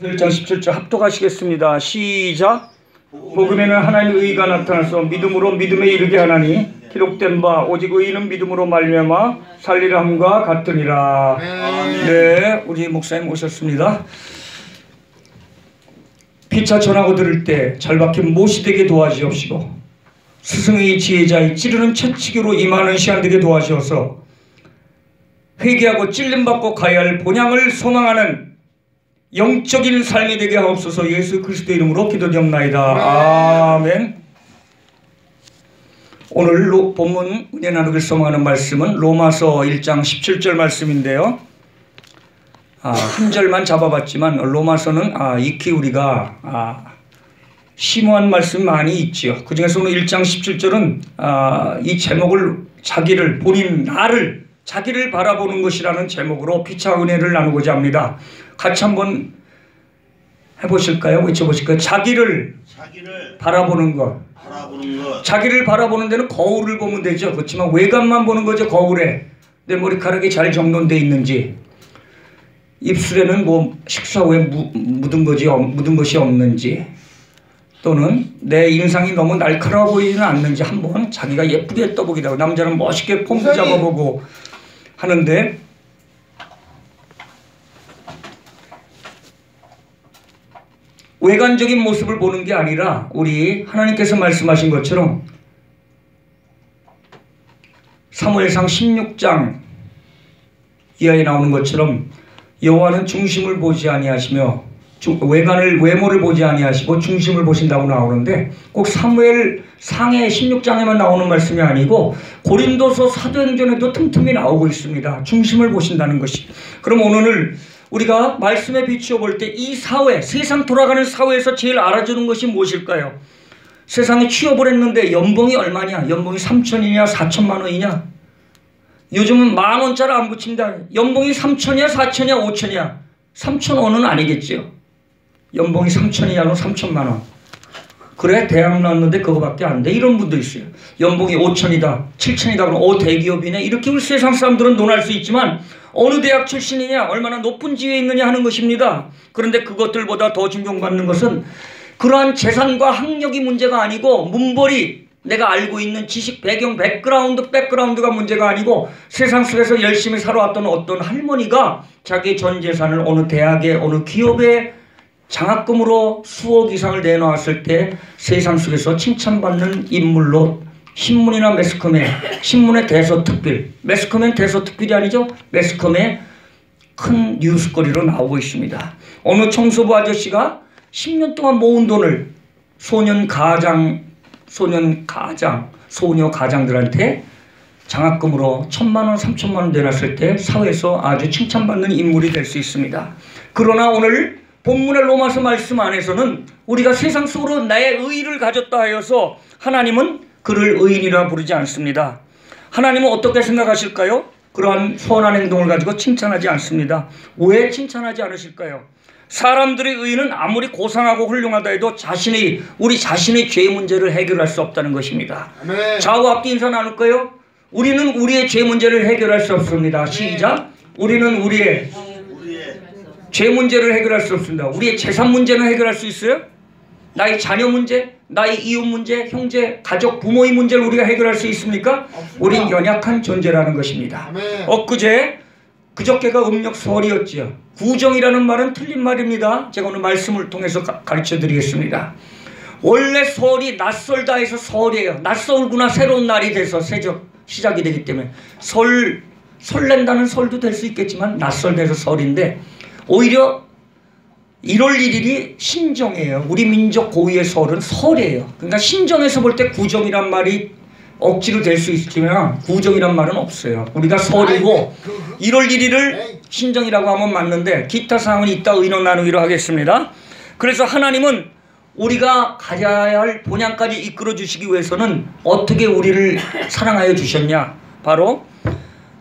1장 17절 합독하시겠습니다. 시작. 복음에는 하나님의 의가 나타나서 믿음으로 믿음에 이르게 하나니 기록된 바 오직 의인은 믿음으로 말미암아 살리라 함과 같으니라. 네, 우리 목사님 오셨습니다. 피차 전하고 들을 때 잘 박힌 못이 되게 도와주옵시고 스승의 지혜자의 찌르는 채찍으로 임하는 시간 되게 도와주어서 회개하고 찔림받고 가야 할 본향을 소망하는 영적인 삶이 되게 하옵소서. 예수 그리스도의 이름으로 기도드립나이다. 아멘. 오늘 본문 은혜 나누기를 소망하는 말씀은 로마서 1장 17절 말씀인데요. 한 절만 잡아봤지만 로마서는 익히 우리가 심오한 말씀이 많이 있지요. 그 중에서 오늘 1장 17절은 이 제목을 자기를 본인 나를 자기를 바라보는 것이라는 제목으로 피차 은혜를 나누고자 합니다. 같이 한번 해보실까요? 외쳐보실까요? 자기를 바라보는 것. 자기를 바라보는 데는 거울을 보면 되죠. 그렇지만 외관만 보는 거죠. 거울에 내 머리카락이 잘 정돈되어 있는지, 입술에는 뭐 식사 후에 묻은 것이 없는지, 또는 내 인상이 너무 날카로워 보이지는 않는지 한번 자기가 예쁘게 떠보기도 하고, 남자는 멋있게 폼도 잡아보고 하는데, 외관적인 모습을 보는 게 아니라 우리 하나님께서 말씀하신 것처럼 사무엘상 16장 이하에 나오는 것처럼 여호와는 중심을 보지 아니하시며 외모를 보지 아니하시고 중심을 보신다고 나오는데, 꼭 사무엘상의 16장에만 나오는 말씀이 아니고 고린도서 사도행전에도 틈틈이 나오고 있습니다. 중심을 보신다는 것이. 그럼 오늘 우리가 말씀에 비추어 볼 때 이 사회, 세상 돌아가는 사회에서 제일 알아주는 것이 무엇일까요? 세상에 취업을 했는데 연봉이 얼마냐? 연봉이 3천이냐 4천만 원이냐? 요즘은 10,000원짜리 안 붙입니다. 연봉이 3천이냐 4천이냐 5천이냐? 3,000원은 아니겠죠. 연봉이 3천이냐로 3천만 원. 그래 대학 나왔는데 그거밖에 안 돼. 이런 분도 있어요. 연봉이 5천이다 7천이다 그러면 대기업이네. 이렇게 우리 세상 사람들은 논할 수 있지만 어느 대학 출신이냐, 얼마나 높은 지위에 있느냐 하는 것입니다. 그런데 그것들보다 더 존경받는 것은 그러한 재산과 학력이 문제가 아니고 문벌이, 내가 알고 있는 지식 배경 백그라운드가 문제가 아니고 세상 속에서 열심히 살아왔던 어떤 할머니가 자기 전 재산을 어느 대학에 어느 기업에 장학금으로 수억 이상을 내놓았을 때 세상 속에서 칭찬받는 인물로 신문이나 매스컴에, 신문의 대서특필, 매스컴엔 대서특필이 아니죠. 매스컴에 큰 뉴스거리로 나오고 있습니다. 어느 청소부 아저씨가 10년 동안 모은 돈을 소녀 가장들한테 장학금으로 1,000만 원, 3,000만 원 내놨을 때 사회에서 아주 칭찬받는 인물이 될 수 있습니다. 그러나 오늘 본문의 로마서 말씀 안에서는 우리가 세상 속으로 나의 의의를 가졌다 하여서 하나님은 그를 의인이라 부르지 않습니다. 하나님은 어떻게 생각하실까요? 그러한 선한 행동을 가지고 칭찬하지 않습니다. 왜 칭찬하지 않으실까요? 사람들의 의인은 아무리 고상하고 훌륭하다 해도 우리 자신의 죄 문제를 해결할 수 없다는 것입니다. 아멘. 좌우 앞뒤 인사 나눌까요? 우리는 우리의 죄 문제를 해결할 수 없습니다. 시작. 우리는 우리의 죄 문제를 해결할 수 없습니다. 우리의 재산 문제는 해결할 수 있어요? 나의 자녀 문제, 나의 이웃 문제, 형제, 가족, 부모의 문제를 우리가 해결할 수 있습니까? 우린 연약한 존재라는 것입니다. 그저께가 음력설이었지요. 구정이라는 말은 틀린 말입니다. 제가 오늘 말씀을 통해서 가르쳐 드리겠습니다. 원래 설이 낯설다 해서 설이에요. 낯설구나, 새로운 날이 돼서 시작이 되기 때문에 설렌다는 설도 될 수 있겠지만 낯설돼서 설인데, 오히려 1월 1일이 신정이에요. 우리 민족 고유의 설은 설이에요. 그러니까 신정에서 볼 때 구정이란 말이 억지로 될 수 있지만 구정이란 말은 없어요. 우리가 설이고 1월 1일을 신정이라고 하면 맞는데 기타 사항은 이따 의논 나누기로 하겠습니다. 그래서 하나님은 우리가 가져야 할 본향까지 이끌어 주시기 위해서는 어떻게 우리를 사랑하여 주셨냐? 바로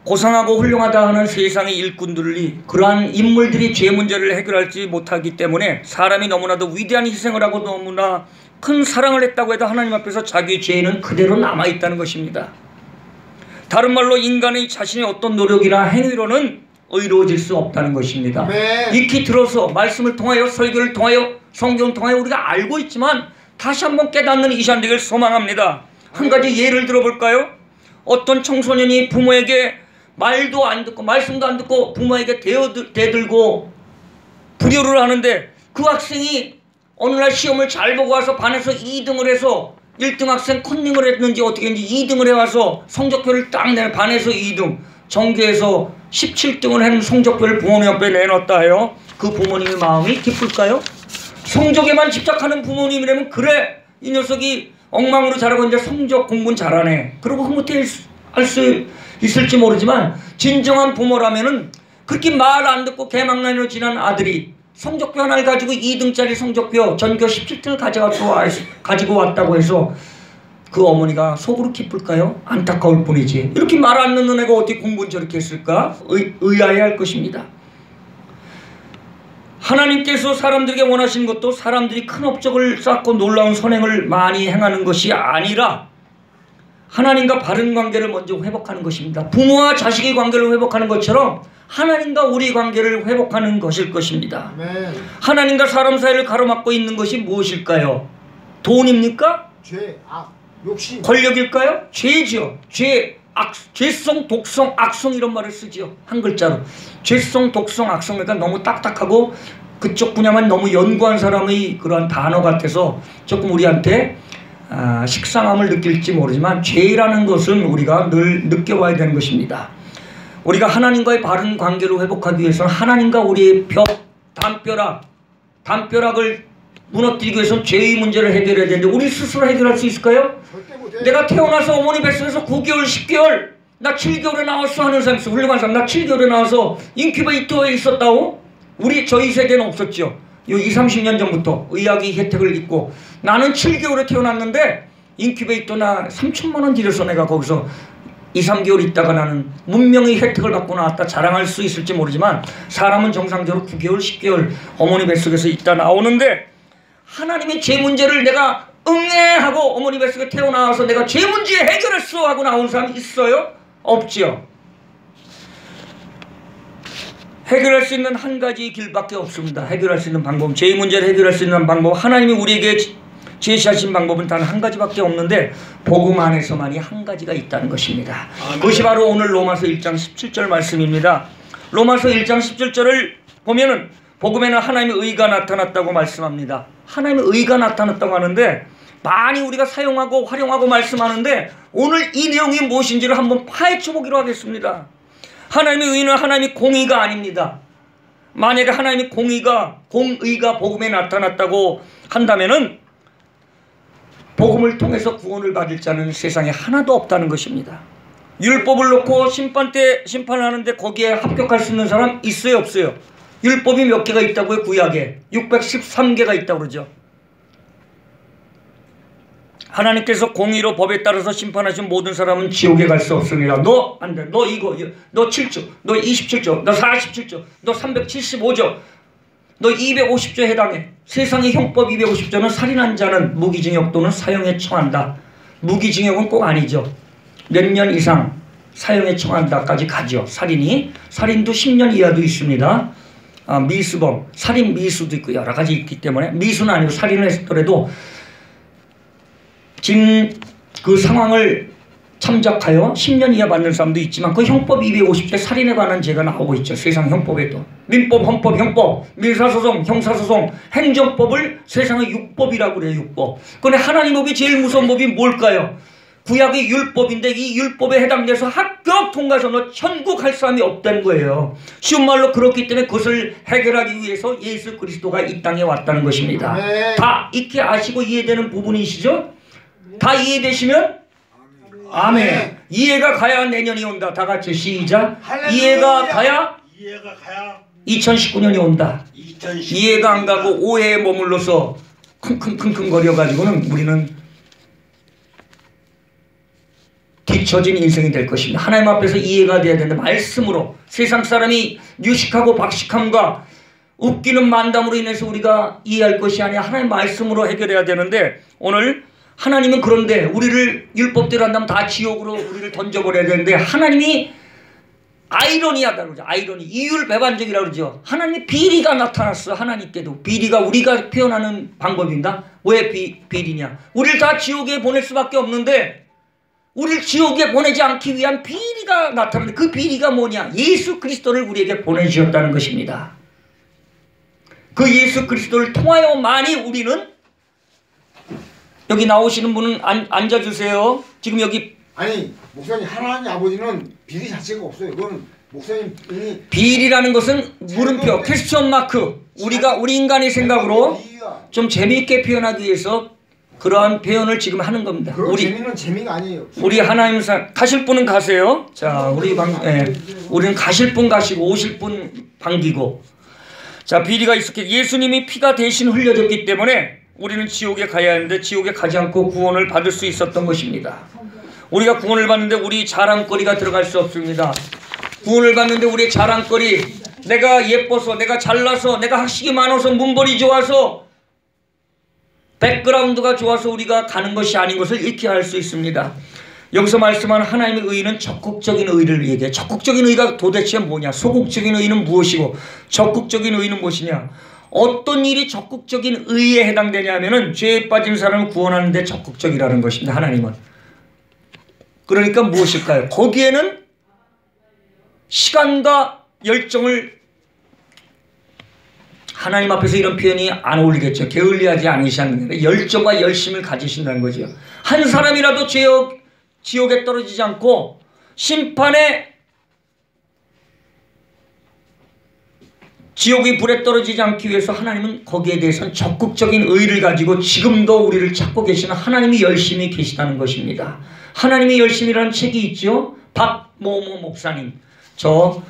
고상하고 훌륭하다 하는 세상의 일꾼들이, 그러한 인물들이 죄 문제를 해결하지 못하기 때문에 사람이 너무나도 위대한 희생을 하고 너무나 큰 사랑을 했다고 해도 하나님 앞에서 자기의 죄는 그대로 남아있다는 것입니다. 다른 말로 인간의 자신의 어떤 노력이나 행위로는 의로워질 수 없다는 것입니다. 네. 익히 들어서 말씀을 통하여 설교를 통하여 성경을 통하여 우리가 알고 있지만 다시 한번 깨닫는 이 시간 되길 소망합니다. 한 가지 예를 들어볼까요? 어떤 청소년이 부모에게 말도 안 듣고 말씀도 안 듣고 부모에게 대들고 불효를 하는데 그 학생이 어느 날 시험을 잘 보고 와서 반에서 2등을 해서 1등 학생 컨닝을 했는지 어떻게 했는지 2등을 해와서 성적표를 딱 내 반에서 2등 전교에서 17등을 한 성적표를 부모님 앞에 내놨다 해요. 그 부모님의 마음이 기쁠까요? 성적에만 집착하는 부모님이라면 그래 이 녀석이 엉망으로 자라고 이제 성적 공부는 잘하네 그러고 흐뭇해 할 수 있을지 모르지만 진정한 부모라면은 그렇게 말 안 듣고 개망난이로 지난 아들이 성적표 하나를 가지고 2등짜리 성적표 전교 17등을 가지고 왔다고 해서 그 어머니가 속으로 기쁠까요? 안타까울 뿐이지. 이렇게 말 안 듣는 애가 어떻게 공부를 저렇게 했을까? 의아해할 것입니다. 하나님께서 사람들에게 원하시는 것도 사람들이 큰 업적을 쌓고 놀라운 선행을 많이 행하는 것이 아니라 하나님과 바른 관계를 먼저 회복하는 것입니다. 부모와 자식의 관계를 회복하는 것처럼 하나님과 우리 관계를 회복하는 것일 것입니다. 아멘. 하나님과 사람 사이를 가로막고 있는 것이 무엇일까요? 돈입니까? 죄, 악, 욕심. 권력일까요? 죄죠. 죄성, 독성, 악성 이런 말을 쓰죠. 한 글자로. 죄성, 독성, 악성 그러니까 너무 딱딱하고 그쪽 분야만 너무 연구한 사람의 그러한 단어 같아서 조금 우리한테 식상함을 느낄지 모르지만 죄라는 것은 우리가 늘 느껴봐야 되는 것입니다. 우리가 하나님과의 바른 관계를 회복하기 위해서는 하나님과 우리의 담벼락을 무너뜨리기 위해서는 죄의 문제를 해결해야 되는데 우리 스스로 해결할 수 있을까요? 내가 태어나서 어머니 뱃속에서 9개월, 10개월 나 7개월에 나왔어 하는 사람 있어. 훌륭한 사람 나 7개월에 나와서 인큐베이터에 있었다고? 저희 세대는 없었죠. 요 20, 30년 전부터 의학의 혜택을 입고 나는 7개월에 태어났는데 인큐베이터나 3천만 원 들여서 내가 거기서 2, 3개월 있다가 나는 문명의 혜택을 받고 나왔다 자랑할 수 있을지 모르지만 사람은 정상적으로 9개월, 10개월 어머니 뱃속에서 있다 나오는데 하나님의 죄 문제를 내가 응애하고 어머니 뱃속에 태어나와서 내가 죄 문제 해결했어 하고 나온 사람이 있어요? 없죠. 해결할 수 있는 한 가지 길밖에 없습니다. 해결할 수 있는 방법, 죄 문제를 해결할 수 있는 방법, 하나님이 우리에게 제시하신 방법은 단 한 가지밖에 없는데 복음 안에서만이 한 가지가 있다는 것입니다. 그것이 바로 오늘 로마서 1장 17절 말씀입니다. 로마서 1장 17절을 보면은 복음에는 하나님의 의가 나타났다고 말씀합니다. 하나님의 의가 나타났다고 하는데 많이 우리가 사용하고 활용하고 말씀하는데 오늘 이 내용이 무엇인지를 한번 파헤쳐 보기로 하겠습니다. 하나님의 의는 하나님의 공의가 아닙니다. 만약에 하나님의 공의가 복음에 나타났다고 한다면은 복음을 통해서 구원을 받을 자는 세상에 하나도 없다는 것입니다. 율법을 놓고 심판 때 심판을 하는데 거기에 합격할 수 있는 사람 있어요 없어요? 율법이 몇 개가 있다고요? 구약에 613개가 있다고 그러죠. 하나님께서 공의로 법에 따라서 심판하신 모든 사람은 지옥에 갈 수 없으니라. 너 안 돼. 너 이거. 너 7조. 너 27조. 너 47조. 너 375조. 너 250조에 해당해. 세상의 형법 250조는 살인한 자는 무기징역 또는 사형에 처한다. 무기징역은 꼭 아니죠. 몇 년 이상 사형에 처한다까지 가죠. 살인도 10년 이하도 있습니다. 미수범, 살인 미수도 있고 여러 가지 있기 때문에 미수는 아니고 살인을 했더라도 지금 그 상황을 참작하여 10년 이하 받는 사람도 있지만 그 형법 250조 살인에 관한 죄가 나오고 있죠. 세상 형법에도. 민법, 헌법, 형법, 밀사소송, 형사소송, 행정법을 세상의 율법이라고 그래요. 율법. 그런데 하나님 법이 제일 무서운 법이 뭘까요? 구약의 율법인데 이 율법에 해당돼서 합격 통과해서 너 천국 갈 사람이 없다는 거예요. 쉬운 말로 그렇기 때문에 그것을 해결하기 위해서 예수 그리스도가 이 땅에 왔다는 것입니다. 다 이렇게 아시고 이해되는 부분이시죠? 다 이해되시면 아멘. 이해가 가야 내년이 온다. 다 같이 시작. 이해가 가야 2019년이 온다. 이해가 안 가고 오해에 머물러서 킁킁킁킁 거려가지고는 우리는 뒤처진 인생이 될 것입니다. 하나님 앞에서 이해가 돼야 되는데 말씀으로 세상 사람이 유식하고 박식함과 웃기는 만담으로 인해서 우리가 이해할 것이 아니라 하나님 말씀으로 해결해야 되는데 오늘 하나님은 그런데 우리를 율법대로 한다면 다 지옥으로 우리를 던져버려야 되는데 하나님이 아이러니하다 그러죠. 아이러니. 이율배반적이라고 그러죠. 하나님의 비리가 나타났어. 하나님께도. 비리가 우리가 표현하는 방법인가? 왜 비리냐? 우리를 다 지옥에 보낼 수밖에 없는데 우리를 지옥에 보내지 않기 위한 비리가 나타나는데 그 비리가 뭐냐? 예수 그리스도를 우리에게 보내주셨다는 것입니다. 그 예수 그리스도를 통하여만이 우리는, 여기 나오시는 분은 앉아주세요. 지금 여기 아니 목사님, 하나님 아버지는 비리 자체가 없어요. 그건 목사님이 비리라는 것은 물음표, 퀘스천 마크. 우리 인간의 생각으로 좀 재미있게 표현하기 위해서 그러한 표현을 지금 하는 겁니다. 그런 재미는 재미가 아니에요. 우리 하나님 가실 분은 가세요. 자, 우리는 가실 분 가시고 오실 분 반기고. 자, 비리가 있었기, 예수님이 피가 대신 흘려졌기 때문에 우리는 지옥에 가야 하는데 지옥에 가지 않고 구원을 받을 수 있었던 것입니다. 우리가 구원을 받는데 우리 자랑거리가 들어갈 수 없습니다. 구원을 받는데 우리의 자랑거리, 내가 예뻐서, 내가 잘나서, 내가 학식이 많아서, 문벌이 좋아서, 백그라운드가 좋아서 우리가 가는 것이 아닌 것을 익히 알 수 있습니다. 여기서 말씀하는 하나님의 의는 적극적인 의를 얘기해요. 적극적인 의가 도대체 뭐냐? 소극적인 의는 무엇이고 적극적인 의는 무엇이냐? 어떤 일이 적극적인 의에 해당되냐 하면은 죄에 빠진 사람을 구원하는 데 적극적이라는 것입니다. 하나님은. 그러니까 무엇일까요? 거기에는 시간과 열정을, 하나님 앞에서 이런 표현이 안 어울리겠죠. 게을리하지 않으시는 열정과 열심을 가지신다는 거죠. 한 사람이라도 지옥에 떨어지지 않고 심판에, 지옥의 불에 떨어지지 않기 위해서 하나님은 거기에 대해서는 적극적인 의의를 가지고 지금도 우리를 찾고 계시는 하나님이 열심히 계시다는 것입니다. 하나님의 열심이라는 책이 있죠. 박모모 목사님, 저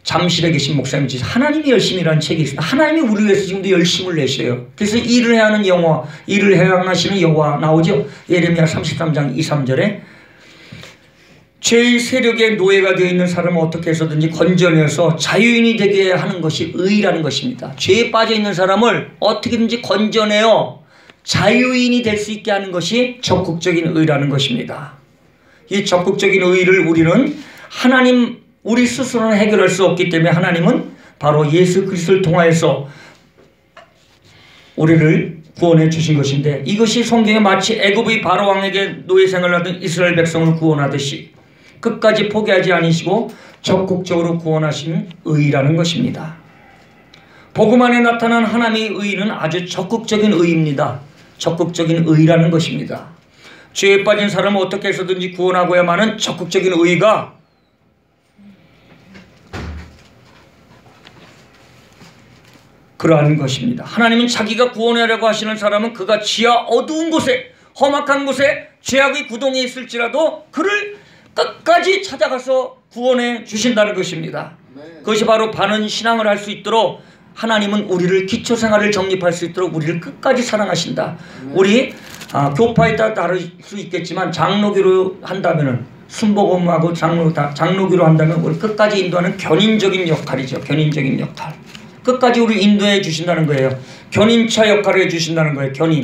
잠실에 계신 목사님이 하나님의 열심이라는 책이 있습니다. 하나님이 우리 위해서 지금도 열심을 내셔요. 그래서 일을 해야 하는 여호와, 일을 해야 하시는 여호와 나오죠. 예레미야 33장 2, 3절에 죄의 세력의 노예가 되어 있는 사람은 어떻게 해서든지 건져내서 자유인이 되게 하는 것이 의라는 것입니다. 죄에 빠져 있는 사람을 어떻게든지 건져내어 자유인이 될 수 있게 하는 것이 적극적인 의라는 것입니다. 이 적극적인 의를 우리는 우리 스스로는 해결할 수 없기 때문에 하나님은 바로 예수 그리스도를 통하여서 우리를 구원해 주신 것인데, 이것이 성경에 마치 애굽의 바로왕에게 노예 생활을 하던 이스라엘 백성을 구원하듯이 끝까지 포기하지 않으시고 적극적으로 구원하신 의라는 것입니다. 복음 안에 나타난 하나님의 의는 아주 적극적인 의입니다. 적극적인 의라는 것입니다. 죄에 빠진 사람은 어떻게 해서든지 구원하고야만은 적극적인 의가 그러한 것입니다. 하나님은 자기가 구원하려고 하시는 사람은 그가 지하 어두운 곳에, 험악한 곳에 죄악의 구덩이에 있을지라도 그를 끝까지 찾아가서 구원해 주신다는 것입니다. 그것이 바로 바른 신앙을 할 수 있도록 하나님은 우리를 기초생활을 정립할 수 있도록 우리를 끝까지 사랑하신다. 우리 교파에 따라 다를 수 있겠지만 장로교로 한다면은 순복음하고 장로교로 한다면 우리 끝까지 인도하는 견인적인 역할이죠. 견인적인 역할. 끝까지 우리 인도해 주신다는 거예요. 견인차 역할을 해 주신다는 거예요. 견인.